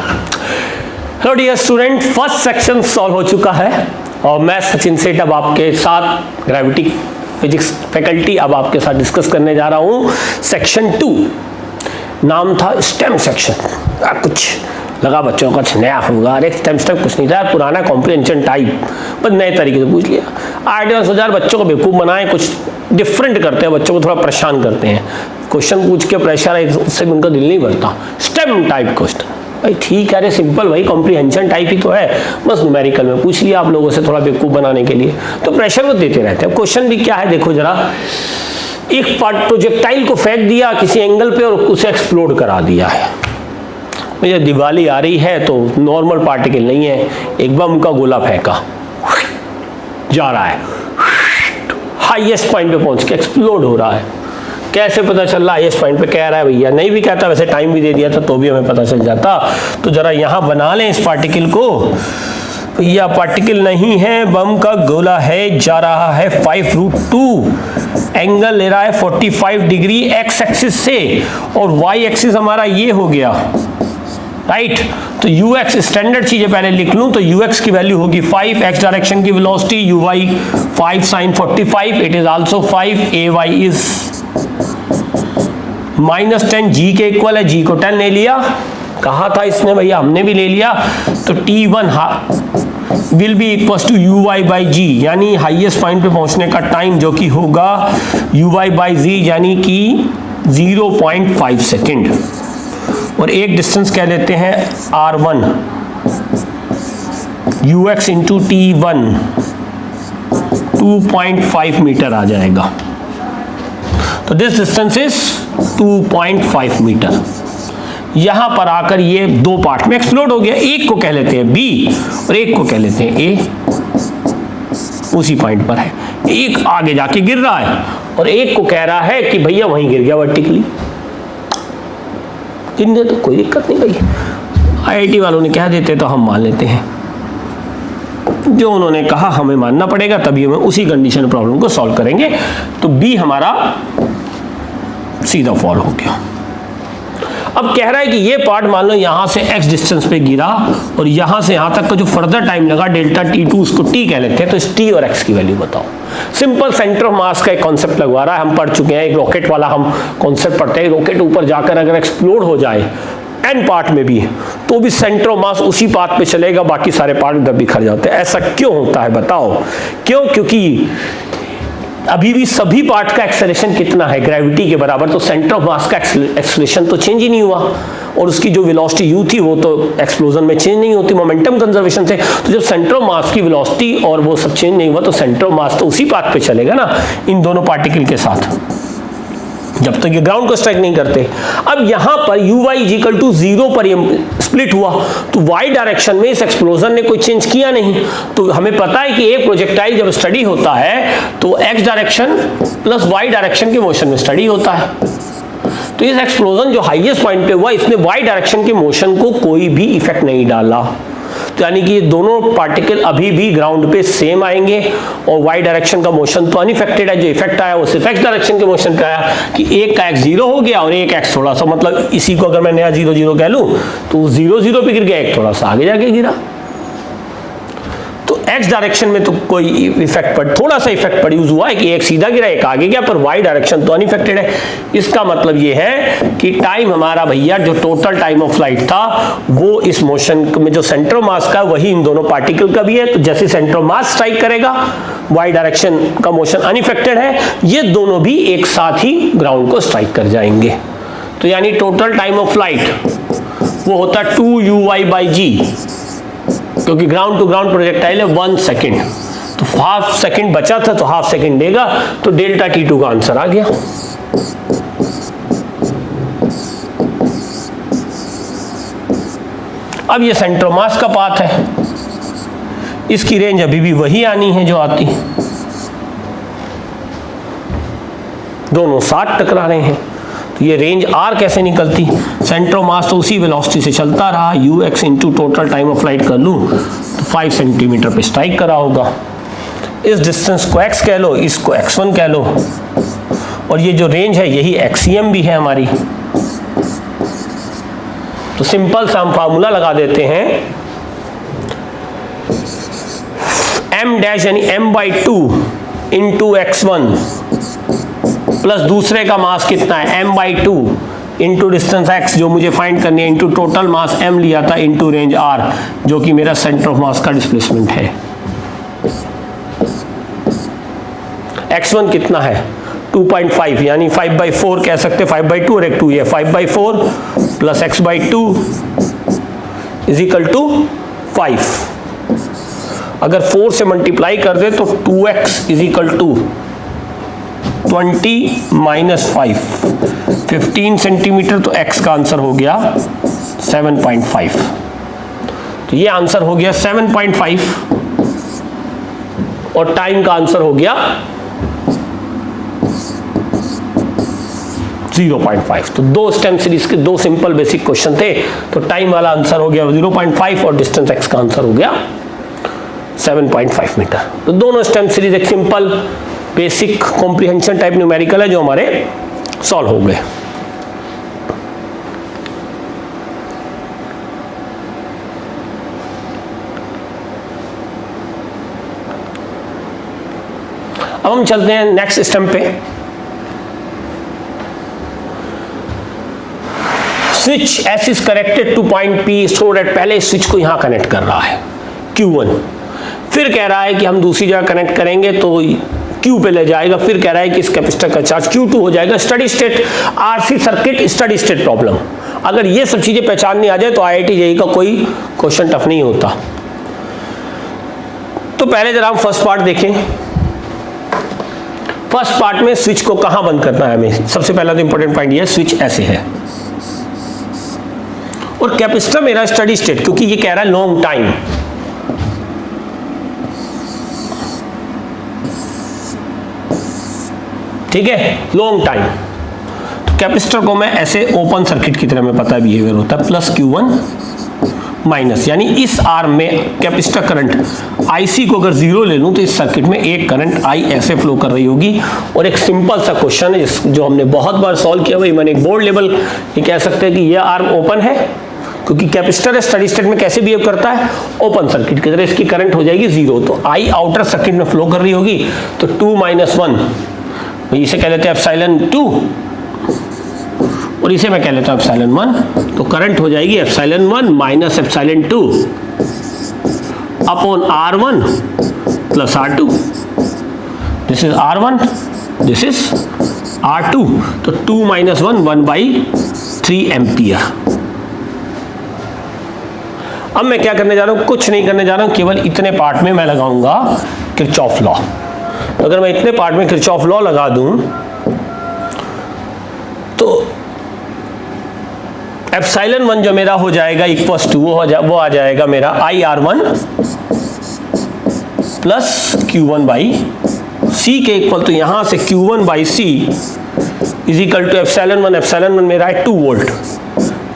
Hello dear student, first section solve हो चुका है और मैं सचिन सेठ अब आपके साथ ग्रेविटी फिजिक्स फैकल्टी अब आपके साथ डिस्कस करने जा रहा हूँ सेक्शन 2। नाम था स्टेम सेक्शन। कुछ लगा बच्चों का नया होगा, अरे स्टेम कुछ नहीं था, पुराना कॉम्प्रिहेंशन टाइप बस नए तरीके से पूछ लिया। आइडिया 10,000 बच्चों को बेवकूफ़ बनाए, कुछ डिफरेंट करते हैं, बच्चों को थोड़ा परेशान करते हैं, क्वेश्चन पूछ के प्रेशर उससे उनका दिल नहीं भरता। स्टेम टाइप क्वेश्चन भाई ठीक है, अरे सिंपल भाई कॉम्प्रिहेंशन टाइप ही तो है, बस न्यूमेरिकल में पूछ लिया आप लोगों से थोड़ा बेवकूफ़ बनाने के लिए, तो प्रेशर वो देते रहते हैं। क्वेश्चन भी क्या है देखो जरा, एक प्रोजेक्टाइल को फेंक दिया किसी एंगल पे और उसे एक्सप्लोड करा दिया है। भैया दिवाली आ रही है तो नॉर्मल पार्टिकल नहीं है, एक बम का गोला फेंका जा रहा है, हाईएस्ट पॉइंट पे पहुंच के एक्सप्लोड हो रहा है। कैसे पता चल रहा है? हाईएस्ट पॉइंट पे कह रहा है भैया, नहीं भी कहता, वैसे टाइम भी दे दिया था तो भी हमें पता चल जाता। तो जरा यहाँ बना लें इस पार्टिकल को। भैया पार्टिकल नहीं है, बम का गोला है, जा रहा है 5√2, एंगल ले रहा है 45 डिग्री एक्स एक्सिस से और वाई एक्सिस हमारा ये हो गया, राइट। तो ux स्टैंडर्ड चीजें पहले लिख लूं, तो ux की वैल्यू होगी 5, x डायरेक्शन की velocity uy 5 sin 45, it is also 5, ay is -10, g के इक्वल है, g को 10 ले लिया, कहा था इसने भैया, हमने भी ले लिया। तो t1 will be equal to uy by g, यानी हाईएस्ट पॉइंट पे पहुंचने का टाइम जो कि होगा uy बाई z यानी कि 0.5 सेकेंड। और एक डिस्टेंस कह लेते हैं r1, ux into t1 2.5 metre आ जाएगा। तो दिस डिस्टेंस इज 2.5 मीटर। यहां पर आकर ये दो पार्ट में एक्सप्लोड हो गया, एक को कह लेते हैं b और एक को कह लेते हैं a, उसी पॉइंट पर है। एक आगे जाके गिर रहा है और एक को कह रहा है कि भैया वहीं गिर गया वर्टिकली। गिरने तो कोई दिक्कत नहीं भाई, आईआईटी वालों ने कह देते तो हम मान लेते हैं, जो उन्होंने कहा हमें मानना पड़ेगा, तभी हमें उसी कंडीशन प्रॉब्लम को सॉल्व करेंगे। तो बी हमारा सीधा फॉलो हो गया। अब कह रहा है कि ये पार्ट मान लो यहां से x डिस्टेंस पे गिरा और यहां से यहां तक का जो फर्दर टाइम लगा डेल्टा t2, उसको t कह लेते हैं। तो इस t और x की वैल्यू बताओ। सिंपल सेंटर ऑफ मास का एक कॉन्सेप्ट लगवा रहा है, हम पढ़ चुके हैं, एक रॉकेट वाला हम कॉन्सेप्ट पढ़ते हैं। रॉकेट ऊपर जाकर अगर एक्सप्लोड हो जाए एन पार्ट में भी तो भी सेंटर ऑफ मास उसी पाथ पे चलेगा, बाकी सारे पार्ट इधर बिखर जाते हैं। ऐसा क्यों होता है बताओ? क्यों? क्योंकि अभी भी सभी पार्ट का एक्सेलरेशन कितना है, ग्रेविटी के बराबर, तो सेंटर ऑफ मास का एक्सेलरेशन तो चेंज ही नहीं हुआ और उसकी जो वेलोसिटी u थी वो तो एक्सप्लोजन में चेंज नहीं होती, मोमेंटम कंजर्वेशन से। तो जब सेंटर ऑफ मास की वेलोसिटी और वो सब चेंज नहीं हुआ तो सेंटर ऑफ मास तो उसी पाथ पे चलेगा ना इन दोनों पार्टिकल के साथ, जब तक ये ग्राउंड को स्ट्राइक नहीं करते। अब यहां पर uy इक्वल टू 0 पर ये स्प्लिट हुआ तो y डायरेक्शन में इस एक्सप्लोजन ने कोई चेंज किया नहीं। तो हमें पता है कि एक प्रोजेक्टाइल जब स्टडी होता है तो x direction plus y direction के मोशन में स्टडी होता है। तो इस एक्सप्लोजन जो हाईएस्ट पॉइंट पे हुआ इसमें y डायरेक्शन के मोशन को कोई भी इफेक्ट नहीं डाला, तो यानी कि ये दोनों पार्टिकल अभी भी ग्राउंड पे सेम आएंगे और y डायरेक्शन का मोशन तो अनइफेक्टेड है। जो इफेक्ट आया वो सिर्फ x डायरेक्शन के मोशन का आया कि एक का x 0 हो गया और एक x थोड़ा सा, मतलब इसी को अगर मैं नया 0 0 कह लूं तो 0 0 पे गिर गया, एक थोड़ा सा आगे जाके गिरा। तो x डायरेक्शन में तो कोई इफेक्ट थोड़ा सा इफेक्ट प्रोड्यूस हुआ है कि एक सीधा गिरा एक आगे गया, पर y डायरेक्शन तो अनइफेक्टेड है। इसका मतलब ये है कि टाइम हमारा भैया जो टोटल टाइम ऑफ फ्लाइट था वो इस मोशन में जो सेंटर ऑफ मास का वही इन दोनों पार्टिकल का भी है। तो जैसे सेंटर ऑफ मास स्ट्राइक करेगा y डायरेक्शन का मोशन अनइफेक्टेड है, ये दोनों भी एक साथ ही ग्राउंड को स्ट्राइक कर जाएंगे। तो यानी टोटल टाइम ऑफ फ्लाइट वो होता 2uy बाई जी, क्योंकि ग्राउंड टू ग्राउंड प्रोजेक्टाइल है 1 सेकेंड, तो हाफ सेकेंड बचा था तो हाफ सेकेंड देगा, तो डेल्टा t2 का आंसर आ गया। अब ये सेंटर ऑफ मास का पाथ है, इसकी रेंज अभी भी वही आनी है जो आती, दोनों साथ टकरा रहे हैं। तो ये रेंज r कैसे निकलती? सेंटर ऑफ मास तो उसी वेलोसिटी से चलता रहा, ux into total time of flight कर लूँ तो 5 सेंटीमीटर पे स्ट्राइक करा होगा। इस डिस्टेंस को x कह लो, इसको x1 कह लो, और ये जो रेंज है यही एक्सियम भी है हमारी। तो सिंपल सा हम फार्मूला लगा देते हैं, m डैश यानी m/2 इंटू x1 प्लस दूसरे का मास कितना है m/2 इंटू डिस्टेंस x जो मुझे फाइंड करनी है इंटू टोटल मास m लिया था इंटू रेंज r जो कि मेरा सेंटर ऑफ मास का डिस्प्लेसमेंट है। x1 कितना है 2.5 यानी 5/4 कह सकते 5/2 और एक 2 ये 5/4 plus x/2 is equal to 5। अगर 4 से मल्टीप्लाई कर दे तो 2x is equal to 20 minus 5 15 centimeter, तो x का आंसर हो गया 7.5। तो ये आंसर हो गया 7.5 और टाइम का आंसर हो गया 0.5। तो दो स्टेम सीरीज के दो सिंपल बेसिक क्वेश्चन थे, तो टाइम वाला आंसर हो गया 0.5 और डिस्टेंस x का आंसर हो गया 7.5 मीटर। तो दोनों स्टेम सीरीज एक simple basic comprehension type numerical है जो हमारे सॉल्व हो गए। अब हम चलते हैं नेक्स्ट स्टेप पे। Switch S is connected two point P so that पहले स्विच को यहां कनेक्ट कर रहा है Q1, फिर कह रहा है कि हम दूसरी जगह कनेक्ट करेंगे तो Q पे ले जाएगा, फिर कह रहा है कि इस कैपेसिटर का चार्ज Q2 हो जाएगा। Steady state RC circuit steady state problem, अगर ये सब चीजें पहचाननी आ जाए तो IIT JEE का कोई क्वेश्चन टफ नहीं होता। तो पहले जरा हम फर्स्ट पार्ट देखें। फर्स्ट पार्ट में स्विच को कहां बंद करना है हमें, सबसे पहला तो इंपॉर्टेंट पॉइंट ये स्विच ऐसे है और कैपेसिटर मेरा स्टडी स्टेट, क्योंकि ये कह रहा है लॉन्ग टाइम, ठीक है, लॉन्ग टाइम। तो कैपेसिटर को मैं ऐसे ओपन सर्किट की तरह में पता है बिहेवियर होता है, प्लस Q1 माइनस, यानी इस आर्म में कैपेसिटर करंट IC को अगर 0 ले लूं तो इस सर्किट में एक करंट I ऐसे फ्लो कर रही होगी। और एक सिंपल सा क्वेश्चन है जो हमने बहुत बार सॉल्व किया, वही मैंने एक बोर्ड लेवल ये कह सकते हैं कि ये आर्म ओपन है, क्योंकि कैपेसिटर स्टडी स्टेट में कैसे बिहेव करता है ओपन सर्किट की तरह, इसकी करंट हो जाएगी 0। तो I आउटर सर्किट में फ्लो कर रही होगी, तो 2 - 1 इसे कह लेते हैं एप्सिलॉन 2 और इसे मैं कह लेता हूं एप्सिलॉन 1। तो करंट हो जाएगी epsilon 1 minus epsilon 2 upon R1 plus R2। This is R1, this is R2। तो 2 - 1 1/3 एम्पियर। अब मैं क्या करने जा रहा हूं, कुछ नहीं करने जा रहा हूं, केवल इतने पार्ट में मैं लगाऊंगा किरचॉफ लॉ। अगर मैं इतने पार्ट में किरचॉफ लॉ लगा दूं तो एप्सिलॉन 1 जो मेरा हो जाएगा इक्वल्स टू वो आ जाएगा मेरा IR1 प्लस Q1/C के इक्वल, तो यहां से Q1/C is equal to epsilon 1 मेरा है 2 volt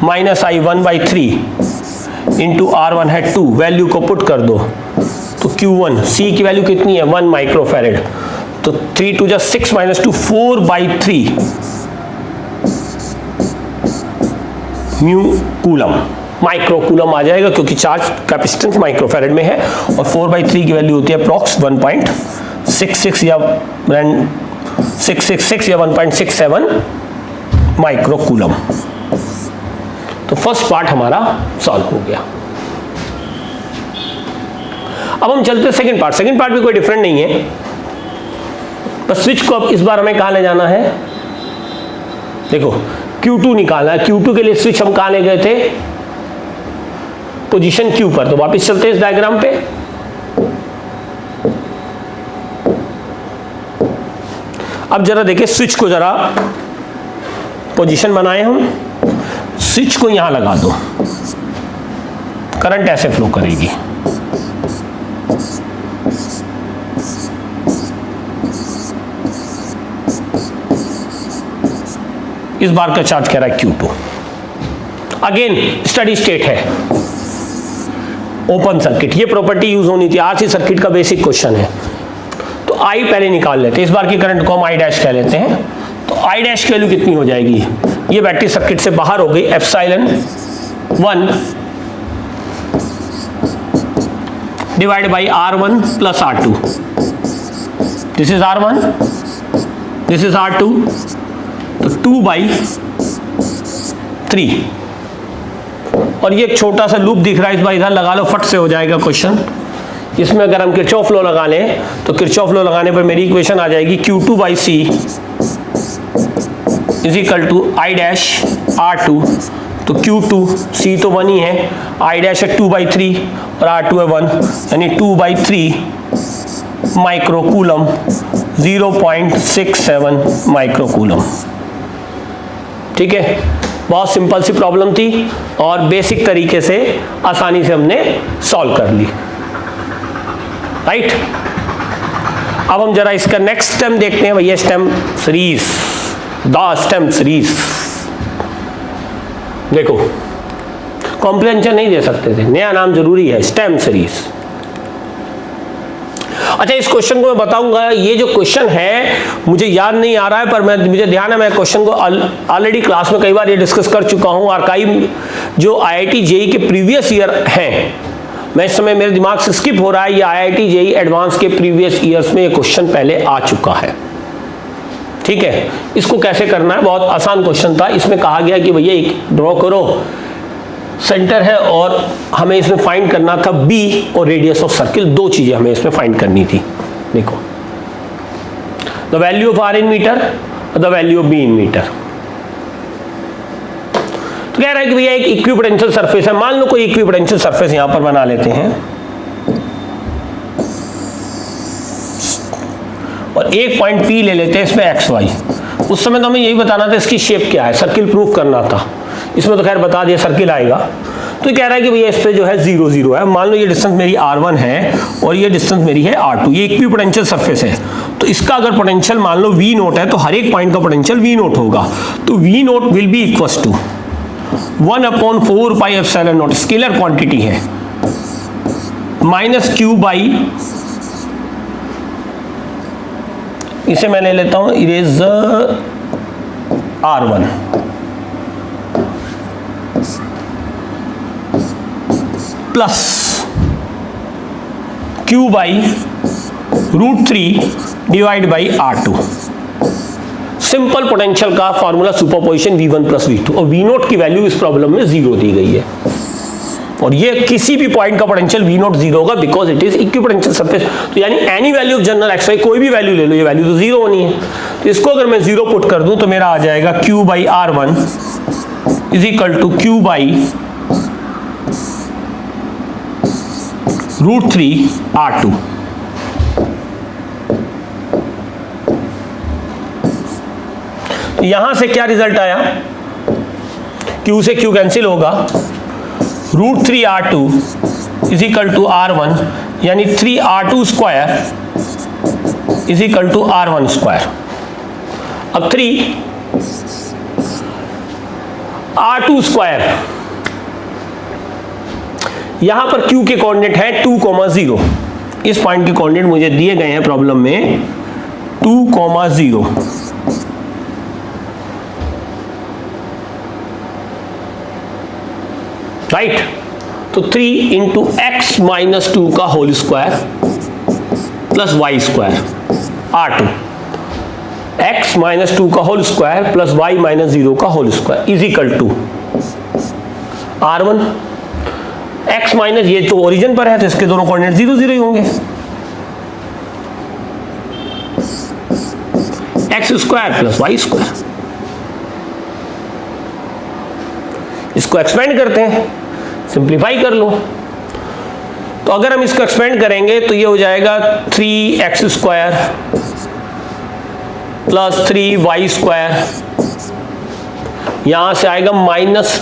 minus I 1/3 into R1 है 2, वैल्यू को पुट कर दो तो Q1 C की वैल्यू कितनी है 1 माइक्रोफैरेड, तो 3 2 6 - 2 4/3 म्यू कूलम, माइक्रो कूलम आ जाएगा क्योंकि चार्ज कैपेसिटेंस माइक्रोफैरेड में है। और 4/3 की वैल्यू होती है अप्रॉक्स 1.66 या 666 या 1.67 माइक्रो कूलम। तो फर्स्ट पार्ट हमारा सॉल्व हो गया। अब हम चलते हैं सेकंड पार्ट। सेकंड पार्ट भी कोई डिफरेंट नहीं है, बस स्विच को अब इस बार हमें कहां ले जाना है, देखो Q2 निकालना है। Q2 के लिए स्विच हम कहां ले गए थे, पोजीशन Q पर। तो वापस चलते हैं इस डायग्राम पे। अब जरा देखिए स्विच को, जरा पोजीशन बनाए हम, स्विच को यहां लगा दो, करंट ऐसे फ्लो करेगी। इस बार का चार्ज कह रहा है Q2। अगेन स्टडी स्टेट है, ओपन सर्किट, ये प्रॉपर्टी यूज होनी थी। आरसी सर्किट का बेसिक क्वेश्चन है। तो I पहले निकाल लेते हैं, इस बार की करंट को हम I डैश कह लेते हैं। तो I डैश की वैल्यू कितनी हो जाएगी, ये बैटरी सर्किट से बाहर हो गई, epsilon 1 divided by R1 plus R2. This is R1, this is R2, तो 2 by 3। और ये एक छोटा सा लूप दिख रहा है, इस बार इधर लगा लो, फट से हो जाएगा क्वेश्चन। इसमें अगर हम किरचॉफ लॉ लगा लें तो किरचॉफ लॉ लगाने पर मेरी इक्वेशन आ जाएगी Q2 by C is equal to I dash R2। तो Q2 C तो 1 ही है, I डैश है 2 by 3 और R2 है 1, यानी 2 by 3 micro coulomb, 0.67 micro coulomb. ठीक है, बहुत सिंपल सी प्रॉब्लम थी और बेसिक तरीके से आसानी से हमने सॉल्व कर ली। राइट, अब हम जरा इसका नेक्स्ट स्टेम देखते हैं भैया, stem series, the stem series. देखो, कॉम्प्रिहेंशन नहीं दे सकते थे, नया नाम जरूरी है, स्टेम सीरीज। अच्छा, इस क्वेश्चन को मैं बताऊंगा, ये जो क्वेश्चन है मुझे याद नहीं आ रहा है, पर मुझे ध्यान है, मैं क्वेश्चन को ऑलरेडी क्लास में कई बार ये डिस्कस कर चुका हूं। आर्काइव जो IIT JEE के प्रीवियस ईयर हैं, मैं इस समय मेरे दिमाग से स्किप हो रहा है, ये IIT JEE एडवांस के प्रीवियस ईयर्स में ये क्वेश्चन पहले आ चुका है। ठीक है, इसको कैसे करना है, बहुत आसान क्वेश्चन था। इसमें कहा गया कि भैया एक ड्रॉ करो, सेंटर है और हमें इसमें फाइंड करना था B और रेडियस ऑफ सर्किल, दो चीजें हमें इसमें फाइंड करनी थी। देखो, the value of R in metre और the value of B in metre. तो कह रहा है कि भैया एक इक्विपोटेंशियल सरफेस है, मान लो कोई इक्विपोटेंशियल सरफेस यहां पर बना लेते हैं और एक पॉइंट P ले लेते हैं, इसमें XY। उस समय तो हमें यही बताना था इसकी शेप क्या है, सर्किल प्रूफ करना था। इसमें तो खैर बता दिया सर्किल आएगा। तो कह रहा है कि भैया इस पे जो है 0 0 है। मान लो ये डिस्टेंस मेरी R1 है और ये डिस्टेंस मेरी है R2, ये इक्विपोटेंशियल सरफेस है। तो इसका अगर पोटेंशियल मान लो V नोट है तो हर एक पॉइंट का पोटेंशियल V नोट होगा। तो V naught will be equals to 1/4 pi epsilon naught, scalar quantity है, माइनस Q बाई, इसे मैं ले लेता हूं eraser R1 plus Q by √3 divide by R2। Simple potential का formula superposition V1 plus V2, और V नोट की value इस प्रॉब्लम में 0 दी गई है और ये किसी भी पॉइंट का पोटेंशियल V नोट 0 होगा because it is equipotential surface. तो यानी any value of general XY, कोई भी वैल्यू ले लो, ये वैल्यू तो 0 होनी है। तो इसको अगर मैं 0 पुट कर दूं तो मेरा आ जाएगा Q by R1 is equal to Q by √3 R2। यहां से क्या रिजल्ट आया, Q से Q कैंसिल होगा, √3 R2 is equal to R1, यानी 3 R2 square is equal to R1 square. अब 3 R2 स्क्वायर, यहां पर Q के कोऑर्डिनेट है 2,0, इस पॉइंट के कोऑर्डिनेट मुझे दिए गए हैं प्रॉब्लम में 2,0। राइट, तो 3 इंटू x माइनस 2 का whole square plus y square R2, x minus 2 का whole square plus y minus 0 का whole square is equal to R1। x minus, ये तो ओरिजिन पर है तो इसके दोनों कोऑर्डिनेट 0 0 ही होंगे, x square plus y square. इसको एक्सपेंड करते हैं, सिंप्लीफाई कर लो। तो अगर हम इसको एक्सपेंड करेंगे तो ये हो जाएगा 3x square plus 3y square, यहां से आएगा माइनस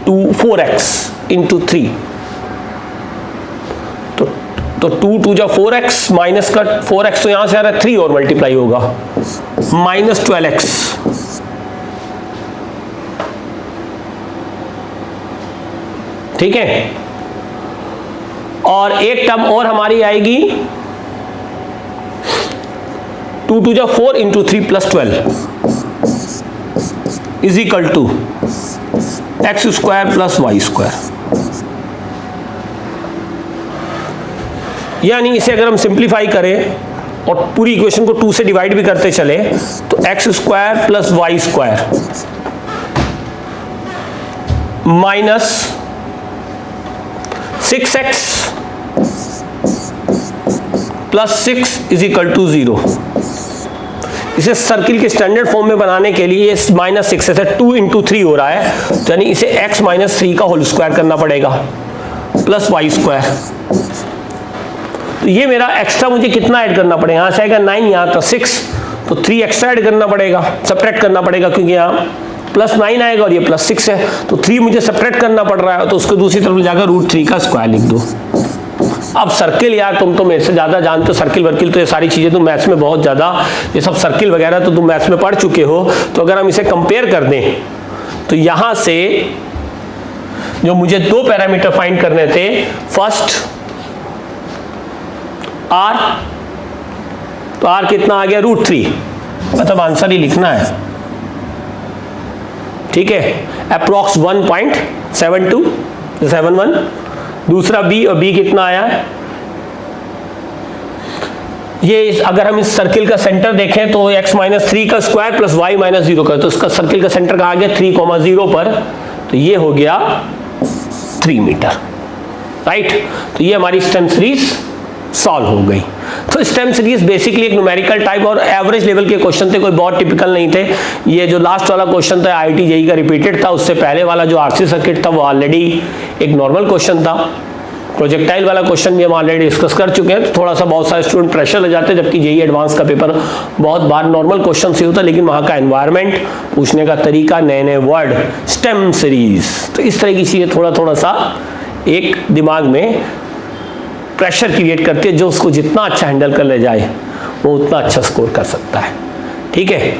4x इंटू 3। तो 2 2 जा 4x, माइनस का 4x तो यहां से आ रहा है 3 और मल्टीप्लाई होगा, माइनस 12x। ठीक है, और एक टर्म और हमारी आएगी 2 2 जा 4 into 3 plus 12 is equal to x square plus y square, यानी इसे अगर हम सिंप्लीफाई करें और पूरी इक्वेशन को 2 से डिवाइड भी करते चले तो x square plus y square minus 6x plus 6 is equal to 0। इसे सर्किल के स्टैंडर्ड फॉर्म में बनाने के लिए माइनस 6 से 2 इंटू 3 हो रहा है, तो यानी इसे x माइनस 3 का होल स्क्वायर करना पड़ेगा प्लस वाई स्क्वायर। तो ये मेरा एक्स्ट्रा मुझे कितना ऐड करना पड़ेगा, यहाँ से आएगा 9, यहाँ था 6, तो 3 एक्स्ट्रा ऐड करना पड़ेगा, सब्ट्रैक्ट करना पड़ेगा, क्योंकि यहाँ प्लस 9 आएगा और ये प्लस 6 है, तो 3 मुझे सब्ट्रैक्ट करना पड़ रहा है, तो उसको दूसरी तरफ जाकर √3 का स्क्वायर लिख दो। अब सर्किल, यार तुम तो मेरे से ज़्यादा जानते हो सर्किल वर्किल, तो ये सारी चीज़ें तुम मैथ्स में बहुत ज़्यादा, ये सब सर्किल वगैरह तो तुम मैथ्स में पढ़ चुके हो। तो अगर हम इसे कंपेयर कर दें तो यहाँ से जो मुझे 2 पैरामीटर फाइंड करने थे, फर्स्ट R, तो R कितना आ गया √3, मतलब आंसर ही लिखना है, ठीक है, अप्रॉक्स 1.71। दूसरा B, और B कितना आया है, ये अगर हम इस सर्किल का सेंटर देखें तो x माइनस 3 का स्क्वायर प्लस y माइनस 0 का, तो इसका सर्किल का सेंटर कहाँ गया 3,0 पर, तो ये हो गया 3 मीटर, राइट। तो ये हमारी स्टेम सीरीज सॉल्व हो गई। तो स्टेम सीरीज बेसिकली एक न्यूमेरिकल टाइप और एवरेज लेवल के क्वेश्चन थे, कोई बहुत टिपिकल नहीं थे। ये जो लास्ट वाला क्वेश्चन था IIT JEE का रिपीटेड था, उससे पहले वाला जो RC सर्किट था वो ऑलरेडी एक नॉर्मल क्वेश्चन था। प्रोजेक्टाइल वाला क्वेश्चन भी हम ऑलरेडी डिस्कस कर चुके हैं, तो थोड़ा सा बहुत सारे स्टूडेंट प्रेशर ले जाते हैं, जबकि JEE एडवांस का पेपर बहुत बार नॉर्मल क्वेश्चन से होता है, लेकिन वहाँ का एनवायरनमेंट, पूछने का तरीका, नए नए वर्ड, स्टेम सीरीज, तो इस तरह की चीज़ें थोड़ा सा एक दिमाग में प्रेशर क्रिएट करती है, जो उसको जितना अच्छा हैंडल कर ले जाए वो उतना अच्छा स्कोर कर सकता है, ठीक है।